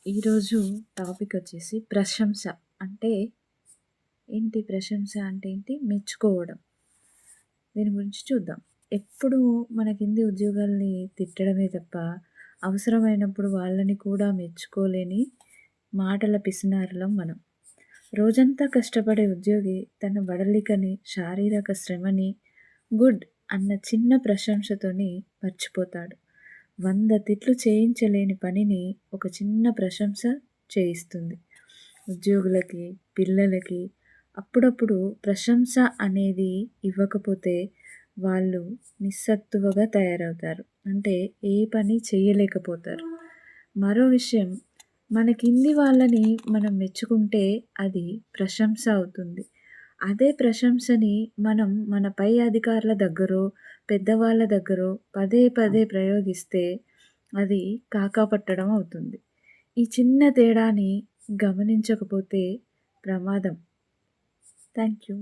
ఈరోజు టాపిక్ వచ్చేసి ప్రశంస. అంటే ఏంటి? ప్రశంస అంటే ఏంటి? మెచ్చుకోవడం. దీని గురించి చూద్దాం. ఎప్పుడూ మన కింది ఉద్యోగాల్ని తిట్టడమే తప్ప, అవసరమైనప్పుడు వాళ్ళని కూడా మెచ్చుకోలేని మాటల పిసినారులం మనం. రోజంతా కష్టపడే ఉద్యోగి తన బడలికని, శారీరక శ్రమని గుడ్ అన్న చిన్న ప్రశంసతోని మర్చిపోతాడు. 100 తిట్లు చేయించలేని పనిని ఒక చిన్న ప్రశంస చేయిస్తుంది. ఉద్యోగులకి, పిల్లలకి అప్పుడప్పుడు ప్రశంస అనేది ఇవ్వకపోతే వాళ్ళు నిస్సత్తువగా తయారవుతారు. అంటే ఏ పని చేయలేకపోతారు. మరో విషయం, మన కింది వాళ్ళని మనం మెచ్చుకుంటే అది ప్రశంస అవుతుంది. అదే ప్రశంసని మనం మన పై అధికారుల దగ్గరో, పెద్దవాళ్ళ దగ్గరో పదే పదే ప్రయోగిస్తే అది కాకా పట్టడం అవుతుంది. ఈ చిన్న తేడాని గమనించకపోతే ప్రమాదం. Thank you.